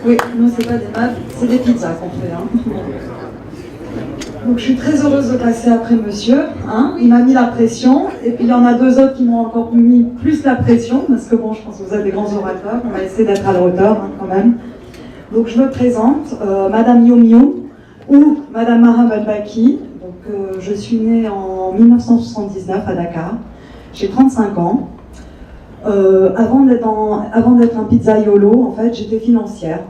Oui, nous, c'est pas des meubles, c'est des pizzas qu'on fait. Hein. Donc, je suis très heureuse de passer après monsieur. Hein. Il m'a mis la pression. Et puis, il y en a deux autres qui m'ont encore mis plus la pression. Parce que, bon, je pense que vous êtes des grands orateurs. On va essayer d'être à la hauteur, hein, quand même. Donc, je me présente, Madame Youm Youm, ou Madame Maham Al-Baki. Donc, je suis née en 1979 à Dakar. J'ai 35 ans. Avant d'être un pizzaiolo, en fait, j'étais financière.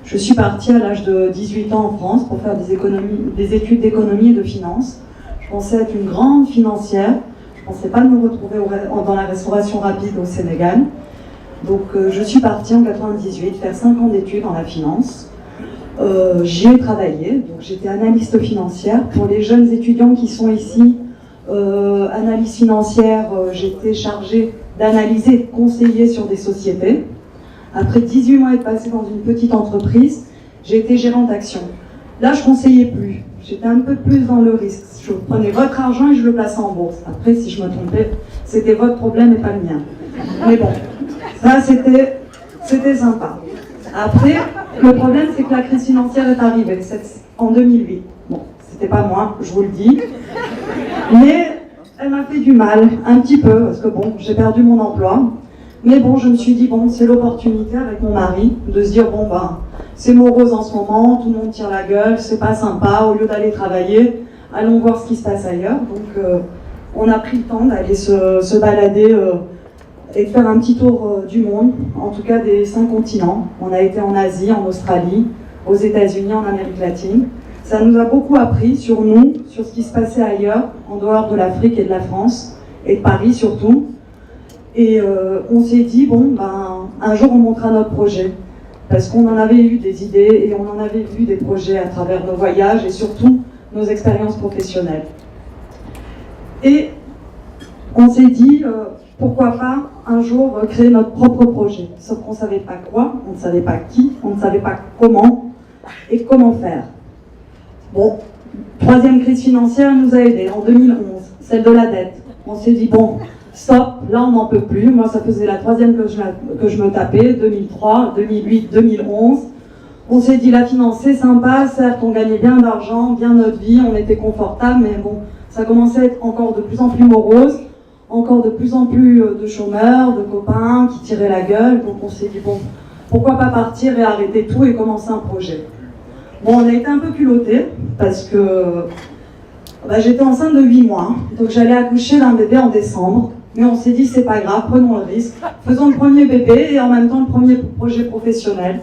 Je suis partie à l'âge de 18 ans en France pour faire des études d'économie et de finance. Je pensais être une grande financière. Je ne pensais pas me retrouver dans la restauration rapide au Sénégal. Donc je suis partie en 98 faire 5 ans d'études dans la finance. J'y ai travaillé, donc j'étais analyste financière. Pour les jeunes étudiants qui sont ici, analyse financière, j'étais chargée d'analyser et de conseiller sur des sociétés. Après 18 mois être passée dans une petite entreprise, j'ai été gérante d'action. Là, je ne conseillais plus. J'étais un peu plus dans le risque. Je prenais votre argent et je le plaçais en bourse. Après, si je me trompais, c'était votre problème et pas le mien. Mais bon, ça, c'était sympa. Après, le problème, c'est que la crise financière est arrivée en 2008. Bon, c'était pas moi, je vous le dis. Mais elle m'a fait du mal, un petit peu, parce que bon, j'ai perdu mon emploi. Mais bon, je me suis dit, bon, c'est l'opportunité avec mon mari de se dire, bon, ben, c'est morose en ce moment, tout le monde tire la gueule, c'est pas sympa, au lieu d'aller travailler, allons voir ce qui se passe ailleurs. Donc, on a pris le temps d'aller se balader et de faire un petit tour du monde, en tout cas des 5 continents. On a été en Asie, en Australie, aux États-Unis, en Amérique latine. Ça nous a beaucoup appris sur nous, sur ce qui se passait ailleurs, en dehors de l'Afrique et de la France, et de Paris surtout. Et on s'est dit, bon, ben, un jour on montrera notre projet. Parce qu'on en avait eu des idées et on en avait vu des projets à travers nos voyages et surtout nos expériences professionnelles. Et on s'est dit, pourquoi pas un jour créer notre propre projet. Sauf qu'on ne savait pas quoi, on ne savait pas qui, on ne savait pas comment et comment faire. Bon, troisième crise financière nous a aidés en 2011, celle de la dette. On s'est dit, bon, stop, là on n'en peut plus. Moi, ça faisait la troisième que je me tapais, 2003, 2008, 2011. On s'est dit, la finance, c'est sympa, certes, on gagnait bien d'argent, bien notre vie, on était confortable, mais bon, ça commençait à être encore de plus en plus morose, encore de plus en plus de chômeurs, de copains qui tiraient la gueule. Donc on s'est dit, bon, pourquoi pas partir et arrêter tout et commencer un projet. Bon, on a été un peu culottés, parce que j'étais enceinte de 8 mois, donc j'allais accoucher d'un bébé en décembre. Mais on s'est dit, c'est pas grave, prenons le risque, faisons le premier bébé et en même temps le premier projet professionnel.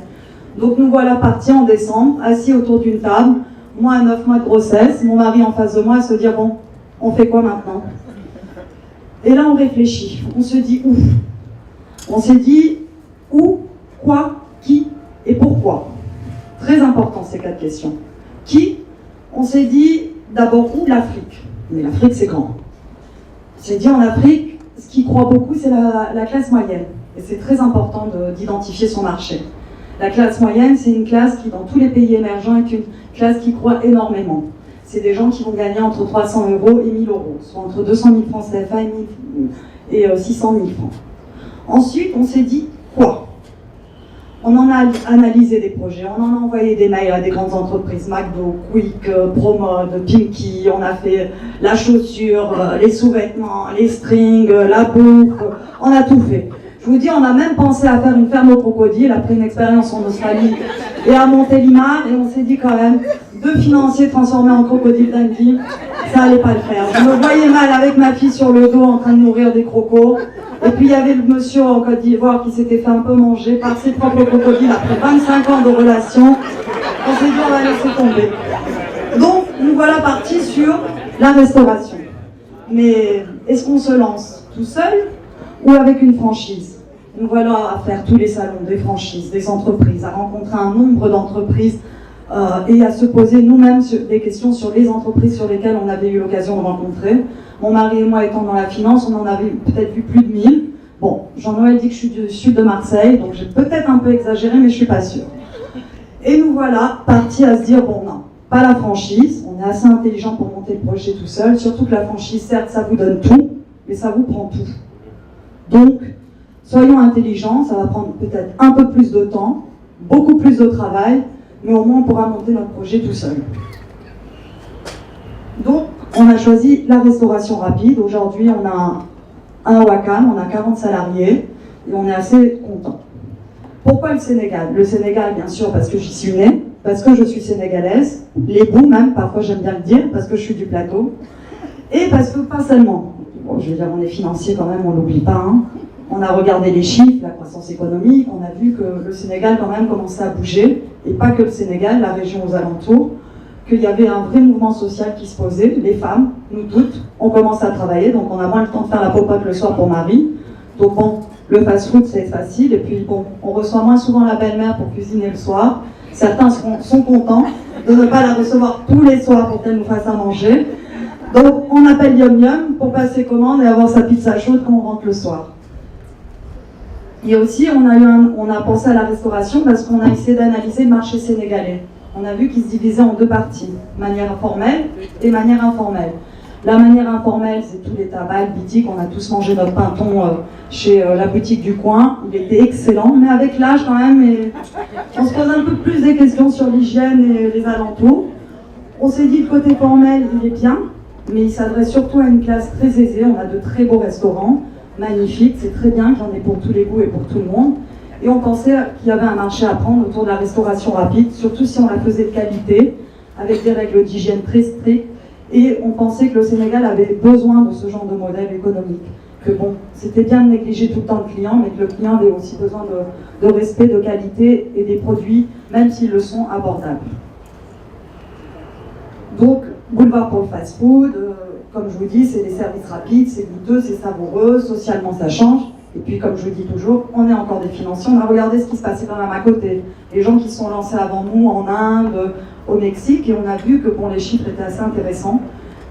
Donc nous voilà partis en décembre, assis autour d'une table, moi à 9 mois de grossesse, mon mari en face de moi à se dire, bon, on fait quoi maintenant? Et là on réfléchit, on se dit où? On s'est dit où, quoi, qui et pourquoi. Très important ces 4 questions. Qui? On s'est dit d'abord où? L'Afrique. Mais l'Afrique c'est grand. On s'est dit en Afrique, ce qui croît beaucoup c'est la classe moyenne. Et c'est très important d'identifier son marché. La classe moyenne, c'est une classe qui, dans tous les pays émergents, est une classe qui croît énormément. C'est des gens qui vont gagner entre 300 € et 1 000 €, soit entre 200 000 francs CFA et 600 000 francs. Ensuite, on s'est dit quoi? On en a analysé des projets, on en a envoyé des mails à des grandes entreprises, McDo, Quick, Promode, Pinky, on a fait la chaussure, les sous-vêtements, les strings, la boucle, on a tout fait. Je vous dis, on a même pensé à faire une ferme aux crocodiles après une expérience en Australie et à Montélimar, et on s'est dit quand même, 2 financiers transformés en crocodiles Dundee, ça allait pas le faire. Je me voyais mal avec ma fille sur le dos en train de nourrir des crocos, et puis il y avait le monsieur en Côte d'Ivoire qui s'était fait un peu manger par ses propres crocodiles après 25 ans de relation. On s'est dit, on va laisser tomber. Donc, nous voilà partis sur la restauration. Mais est-ce qu'on se lance tout seul ou avec une franchise? Nous voilà à faire tous les salons des franchises, des entreprises, à rencontrer un nombre d'entreprises et à se poser nous-mêmes des questions sur les entreprises sur lesquelles on avait eu l'occasion de rencontrer. Mon mari et moi étant dans la finance, on en avait peut-être vu plus de 1000. Bon, Jean-Noël dit que je suis du sud de Marseille, donc j'ai peut-être un peu exagéré, mais je suis pas sûre. Et nous voilà partis à se dire, bon non, pas la franchise, on est assez intelligent pour monter le projet tout seul, surtout que la franchise, certes, ça vous donne tout, mais ça vous prend tout. Donc, soyons intelligents, ça va prendre peut-être un peu plus de temps, beaucoup plus de travail, mais au moins on pourra monter notre projet tout seul. Donc, on a choisi la restauration rapide. Aujourd'hui, on a un Wacam, on a 40 salariés et on est assez content. Pourquoi le Sénégal? Le Sénégal, bien sûr, parce que j'y suis née, parce que je suis sénégalaise, les bouts même, parfois j'aime bien le dire, parce que je suis du plateau, et parce que pas seulement. Bon, je veux dire, on est financier quand même, on l'oublie pas. Hein. On a regardé les chiffres, la croissance économique, on a vu que le Sénégal quand même commençait à bouger, et pas que le Sénégal, la région aux alentours, qu'il y avait un vrai mouvement social qui se posait, les femmes, nous toutes, on commence à travailler, donc on a moins le temps de faire la popote le soir pour Marie. Donc bon, le fast-food c'est facile, et puis bon, on reçoit moins souvent la belle-mère pour cuisiner le soir. Certains sont contents de ne pas la recevoir tous les soirs pour qu'elle nous fasse à manger. Donc on appelle Yum Yum pour passer commande et avoir sa pizza chaude quand on rentre le soir. Et aussi on a pensé à la restauration parce qu'on a essayé d'analyser le marché sénégalais. On a vu qu'il se divisait en deux parties, manière formelle et manière informelle. La manière informelle, c'est tous les tabacs, bitiques, on a tous mangé notre pinton chez la boutique du coin, il était excellent, mais avec l'âge quand même, on se pose un peu plus des questions sur l'hygiène et les alentours. On s'est dit le côté formel, il est bien, mais il s'adresse surtout à une classe très aisée, on a de très beaux restaurants, magnifiques, c'est très bien qu'il y en ait pour tous les goûts et pour tout le monde. Et on pensait qu'il y avait un marché à prendre autour de la restauration rapide, surtout si on la faisait de qualité, avec des règles d'hygiène très strictes. Et on pensait que le Sénégal avait besoin de ce genre de modèle économique. Que bon, c'était bien de négliger tout le temps le client, mais que le client avait aussi besoin de respect, de qualité et des produits, même s'ils le sont, abordables. Donc, boulevard pour le fast-food, comme je vous dis, c'est des services rapides, c'est goûteux, c'est savoureux, socialement ça change. Et puis, comme je vous dis toujours, on est encore des financiers. On a regardé ce qui se passait quand même à côté. Les gens qui sont lancés avant nous en Inde, au Mexique, et on a vu que bon, les chiffres étaient assez intéressants.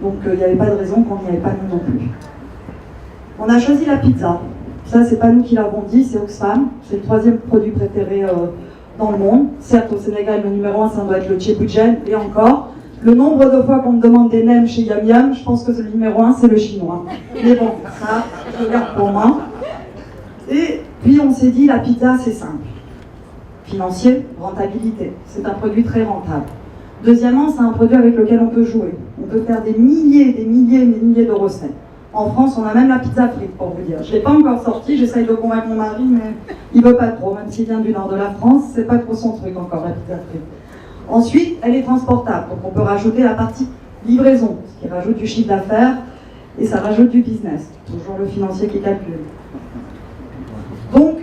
Donc, il n'y avait pas de raison qu'on n'y avait pas nous non plus. On a choisi la pizza. Ça, c'est pas nous qui l'avons dit, c'est Oxfam. C'est le troisième produit préféré dans le monde. Certes, au Sénégal, le numéro 1, ça doit être le tchéboudjen, et encore. Le nombre de fois qu'on me demande des nems chez Yum Yum, je pense que le numéro 1, c'est le chinois. Mais bon, ça, je le garde pour moi. Et puis on s'est dit, la pizza c'est simple. Financier, rentabilité. C'est un produit très rentable. Deuxièmement, c'est un produit avec lequel on peut jouer. On peut faire des milliers de recettes. En France, on a même la pizza frite, pour vous dire. Je ne l'ai pas encore sortie, j'essaye de convaincre mon mari, mais il ne veut pas trop. Même s'il vient du nord de la France, c'est pas trop son truc encore, la pizza frite. Ensuite, elle est transportable. Donc on peut rajouter la partie livraison, ce qui rajoute du chiffre d'affaires et ça rajoute du business. Toujours le financier qui calcule. Donc,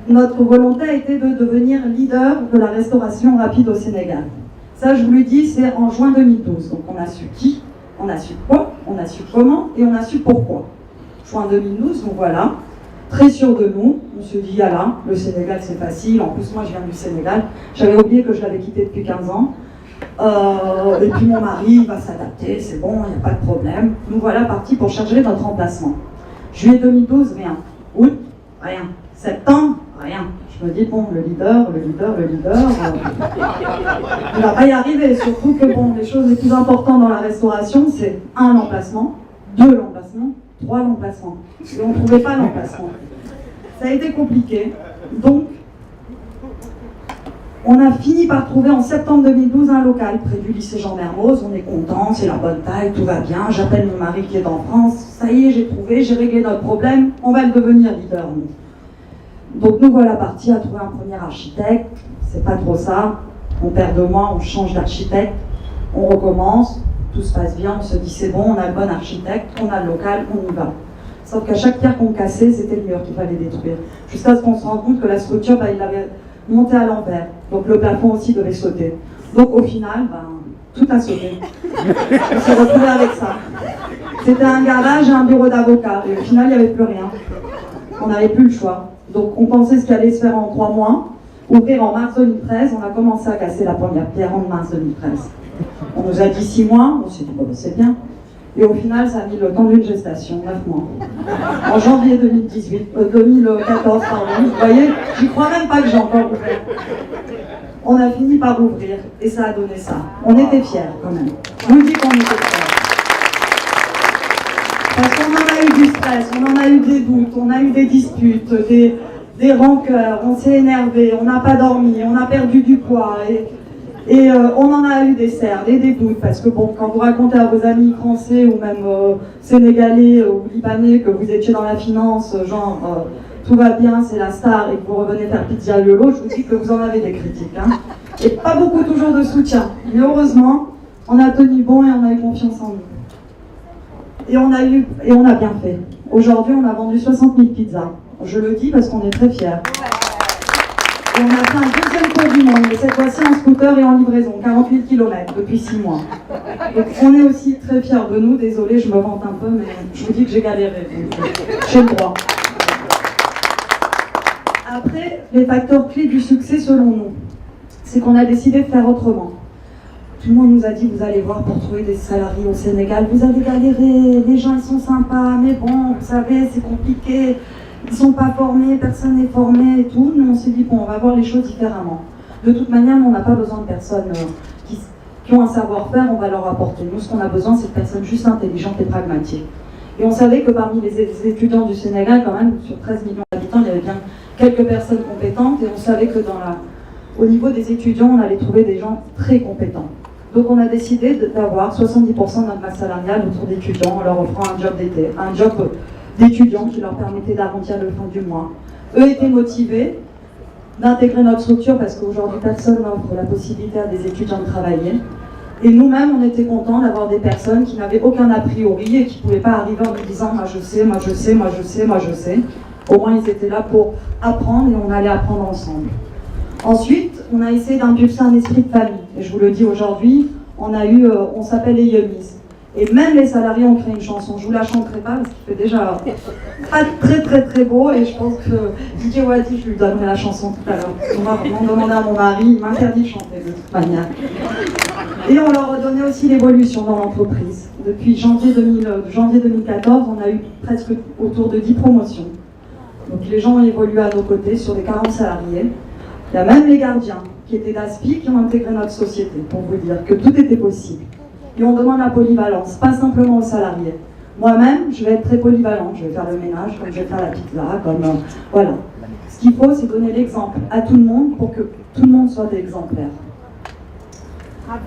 notre volonté a été de devenir leader de la restauration rapide au Sénégal. Ça, je vous le dis, c'est en juin 2012. Donc, on a su qui, on a su quoi, on a su comment et on a su pourquoi. Juin 2012, donc voilà, très sûr de nous. On se dit, ah là, le Sénégal, c'est facile. En plus, moi, je viens du Sénégal. J'avais oublié que je l'avais quitté depuis 15 ans. Et puis, mon mari va s'adapter, c'est bon, il n'y a pas de problème. Nous voilà partis pour chercher notre remplacement. Juillet 2012, rien. Août, rien. Septembre, rien. Je me dis, bon, le leader, il va pas y arriver. Surtout que, bon, les choses les plus importantes dans la restauration, c'est 1, l'emplacement, 2, l'emplacement, 3, l'emplacement. Et on ne trouvait pas l'emplacement. Ça a été compliqué. Donc, on a fini par trouver en septembre 2012 un local près du lycée Jean Mermoz. On est content, c'est la bonne taille, tout va bien. J'appelle mon mari qui est en France. Ça y est, j'ai trouvé, j'ai réglé notre problème. On va le devenir leader, nous. Donc nous voilà partis à trouver un premier architecte. C'est pas trop ça. On perd 2 mois, on change d'architecte. On recommence. Tout se passe bien. On se dit c'est bon, on a le bon architecte, on a le local, on y va. Sauf qu'à chaque pierre qu'on cassait, c'était le mur qu'il fallait détruire. Jusqu'à ce qu'on se rende compte que la structure, il l'avait monté à l'envers. Donc le plafond aussi devait sauter. Donc au final, tout a sauté. On s'est retrouvé avec ça. C'était un garage et un bureau d'avocat. Et au final, il n'y avait plus rien. On n'avait plus le choix. Donc on pensait ce qui allait se faire en 3 mois. Ouvrir en mars 2013, on a commencé à casser la première pierre en mars 2013. On nous a dit 6 mois, on s'est dit, bon, c'est bien. Et au final, ça a mis le temps d'une gestation, 9 mois. En janvier 2014, vous voyez, j'y crois même pas que j'ai encore ouvert. On a fini par ouvrir, et ça a donné ça. On était fiers, quand même. Je vous dis qu'on était fiers. Parce qu'on en a eu du stress, on en a eu des doutes, on a eu des disputes, des rancœurs, on s'est énervé, on n'a pas dormi, on a perdu du poids et on en a eu des cernes et des doutes parce que bon, quand vous racontez à vos amis français ou même sénégalais ou libanais que vous étiez dans la finance, genre tout va bien, c'est la star et que vous revenez faire pizza yolo, je vous dis que vous en avez des critiques. Hein. Et pas beaucoup toujours de soutien. Mais heureusement, on a tenu bon et on a eu confiance en nous. Et on a bien fait. Aujourd'hui, on a vendu 60 000 pizzas. Je le dis parce qu'on est très fiers. Et on a fait un deuxième tour du monde, mais cette fois-ci en scooter et en livraison, 48 km depuis 6 mois. Donc on est aussi très fiers de nous. Désolée, je me vante un peu, mais je vous dis que j'ai galéré. J'ai le droit. Après, les facteurs clés du succès selon nous, c'est qu'on a décidé de faire autrement. Tout le monde nous a dit, vous allez voir, pour trouver des salariés au Sénégal, vous allez galérer, les gens ils sont sympas, mais bon, vous savez, c'est compliqué, ils ne sont pas formés, personne n'est formé et tout. Nous on s'est dit, bon, on va voir les choses différemment. De toute manière, nous, on n'a pas besoin de personnes qui ont un savoir-faire, on va leur apporter. Nous, ce qu'on a besoin, c'est de personnes juste intelligentes et pragmatiques. Et on savait que parmi les étudiants du Sénégal, quand même, sur 13 millions d'habitants, il y avait bien quelques personnes compétentes, et on savait que au niveau des étudiants, on allait trouver des gens très compétents. Donc on a décidé d'avoir 70% de notre masse salariale autour d'étudiants en leur offrant un job d'été, un job d'étudiants qui leur permettait d'arrondir le fin du mois. Eux étaient motivés d'intégrer notre structure parce qu'aujourd'hui personne n'offre la possibilité à des étudiants de travailler. Et nous-mêmes, on était contents d'avoir des personnes qui n'avaient aucun a priori et qui ne pouvaient pas arriver en nous disant « moi je sais, moi je sais, moi je sais, moi je sais ». Au moins ils étaient là pour apprendre et on allait apprendre ensemble. Ensuite, on a essayé d'impulser un esprit de famille. Et je vous le dis aujourd'hui, on s'appelle les Yummies. Et même les salariés ont créé une chanson. Je ne vous la chanterai pas parce qu'il fait déjà pas très très très beau. Et je pense que DJ Wadi, je lui donnerai la chanson tout à l'heure. On va vraiment demander à mon mari, il m'interdit de chanter de toute manière. Et on leur a donné aussi l'évolution dans l'entreprise. Depuis janvier 2014, on a eu presque autour de 10 promotions. Donc les gens ont évolué à nos côtés sur les 40 salariés. Il y a même les gardiens qui étaient d'ASPI qui ont intégré notre société pour vous dire que tout était possible. Et on demande la polyvalence, pas simplement aux salariés. Moi-même, je vais être très polyvalente, je vais faire le ménage, comme je vais faire la pizza, voilà. Ce qu'il faut, c'est donner l'exemple à tout le monde pour que tout le monde soit des exemplaires. Bravo.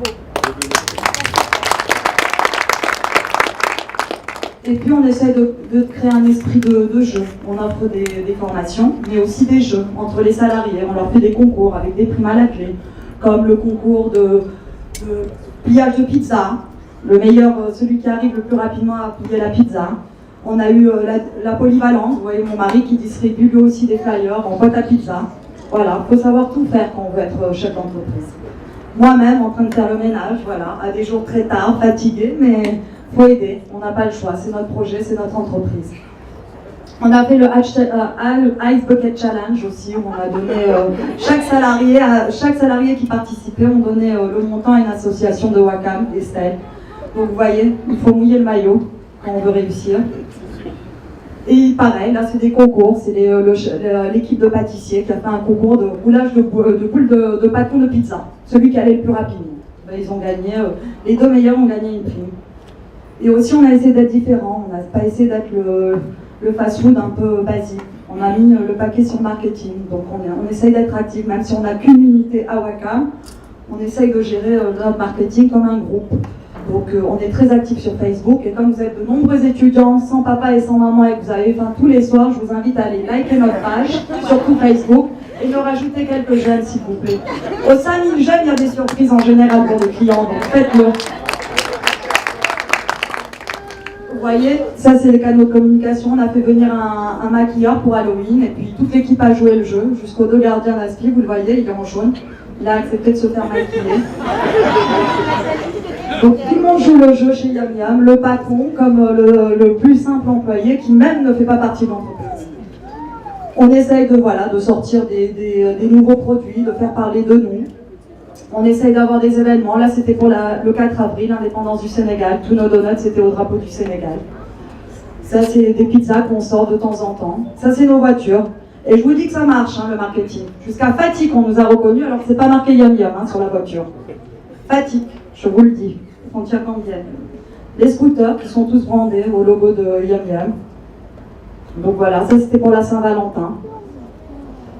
Et puis on essaie de créer un esprit de jeu. On offre des formations, mais aussi des jeux entre les salariés. On leur fait des concours avec des primes à la clé, comme le concours de pliage de pizza, le meilleur, celui qui arrive le plus rapidement à plier la pizza. On a eu la polyvalence, vous voyez mon mari qui distribue lui aussi des flyers en boîte à pizza. Voilà, il faut savoir tout faire quand on veut être chef d'entreprise. Moi-même en train de faire le ménage, voilà, à des jours très tard, fatigué, mais faut aider, on n'a pas le choix, c'est notre projet, c'est notre entreprise. On a fait le Ice Bucket Challenge aussi, où on a donné chaque salarié qui participait, on donnait le montant à une association de Wakam, Estelle. Donc vous voyez, il faut mouiller le maillot quand on veut réussir. Et pareil, là c'est des concours, c'est l'équipe de pâtissiers qui a fait un concours de roulage de boules de pâton de pizza, celui qui allait le plus rapidement. Ben, ils ont gagné, les deux meilleurs ont gagné une prime. Et aussi on a essayé d'être différent, on n'a pas essayé d'être le fast-food un peu basique. On a mis le paquet sur le marketing, donc on essaye d'être actif, même si on n'a qu'une unité à Wakam, on essaye de gérer notre marketing comme un groupe. Donc on est très actif sur Facebook, et comme vous êtes de nombreux étudiants, sans papa et sans maman, et que vous avez faim tous les soirs, je vous invite à aller liker notre page, surtout Facebook, et nous rajouter quelques jeunes s'il vous plaît. Aux 5000 jeunes, il y a des surprises en général pour les clients, donc faites-le. Vous voyez, ça c'est les canaux de communication. On a fait venir un maquilleur pour Halloween et puis toute l'équipe a joué le jeu, jusqu'aux deux gardiens d'Aspi, vous le voyez, il est en jaune. Il a accepté de se faire maquiller. Donc tout le monde joue le jeu chez Yum Yum, le patron comme le plus simple employé qui même ne fait pas partie de l'entreprise. On essaye de sortir des nouveaux produits, de faire parler de nous. On essaye d'avoir des événements. Là, c'était pour le 4 avril, l'indépendance du Sénégal. Tous nos donuts, c'était au drapeau du Sénégal. Ça, c'est des pizzas qu'on sort de temps en temps. Ça, c'est nos voitures. Et je vous dis que ça marche, le marketing. Jusqu'à Fatik, on nous a reconnus, alors que c'est pas marqué Yum Yum sur la voiture. Fatik, je vous le dis, frontière cambienne. Les scooters qui sont tous brandés au logo de Yum Yum. Donc voilà, ça c'était pour la Saint-Valentin.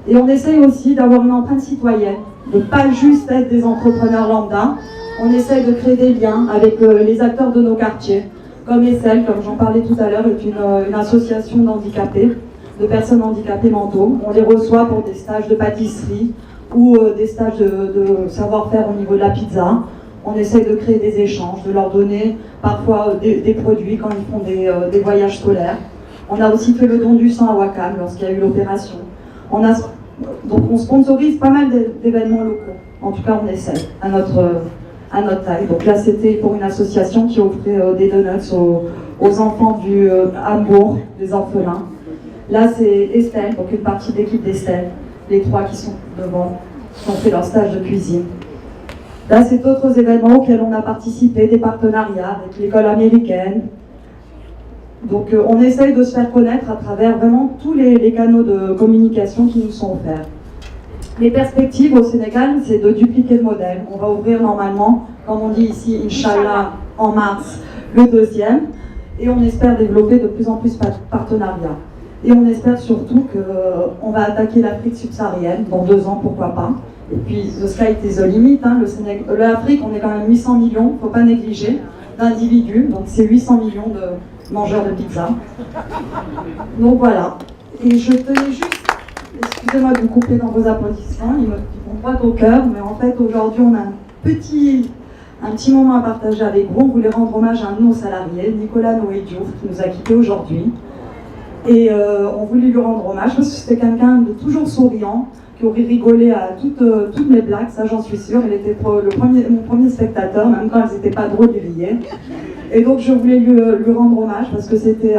Et on essaye aussi d'avoir une empreinte citoyenne, de ne pas juste être des entrepreneurs lambda. On essaye de créer des liens avec les acteurs de nos quartiers, comme Essel, comme j'en parlais tout à l'heure, est une association d'handicapés, de personnes handicapées mentaux. On les reçoit pour des stages de pâtisserie ou des stages de savoir-faire au niveau de la pizza. On essaye de créer des échanges, de leur donner parfois des produits quand ils font des voyages scolaires. On a aussi fait le don du sang à Wakam lorsqu'il y a eu l'opération. Donc on sponsorise pas mal d'événements locaux. En tout cas, on essaie à notre taille. Donc là, c'était pour une association qui offrait des donuts aux enfants du Hambourg, des orphelins. Là, c'est Estelle, donc une partie de l'équipe d'Estelle, les trois qui sont devant, qui ont fait leur stage de cuisine. Là, c'est d'autres événements auxquels on a participé, des partenariats avec l'école américaine. Donc on essaye de se faire connaître à travers vraiment tous les canaux de communication qui nous sont offerts. Les perspectives au Sénégal, c'est de dupliquer le modèle. On va ouvrir normalement, comme on dit ici, Inch'Allah, en mars, le 2e. Et on espère développer de plus en plus de partenariats. Et on espère surtout qu'on va attaquer l'Afrique subsaharienne dans 2 ans, pourquoi pas. Et puis, the sky is the limit. Hein, l'Afrique, on est quand même 800 millions, il ne faut pas négliger, d'individus. Donc c'est 800 millions de mangeurs de pizza. Donc voilà. Et je tenais juste, excusez-moi de vous couper dans vos applaudissements, ils me font droit au cœur, mais en fait aujourd'hui on a un petit moment à partager avec vous. On voulait rendre hommage à un de nos salariés, Nicolas Noé Diouf, qui nous a quittés aujourd'hui. Et on voulait lui rendre hommage parce que c'était quelqu'un de toujours souriant, qui aurait rigolé à toutes mes blagues, ça j'en suis sûre. Il était mon premier spectateur, même quand elles n'étaient pas drôles, il riait. Et donc je voulais lui rendre hommage parce que c'était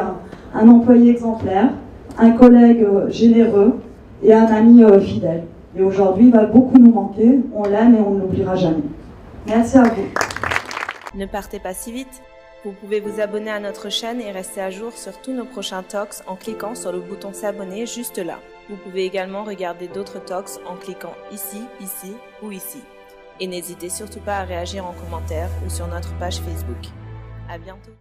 un employé exemplaire, un collègue généreux et un ami fidèle. Et aujourd'hui, il va beaucoup nous manquer, on l'aime et on ne l'oubliera jamais. Merci à vous. Ne partez pas si vite. Vous pouvez vous abonner à notre chaîne et rester à jour sur tous nos prochains talks en cliquant sur le bouton s'abonner juste là. Vous pouvez également regarder d'autres talks en cliquant ici, ici ou ici. Et n'hésitez surtout pas à réagir en commentaire ou sur notre page Facebook. À bientôt.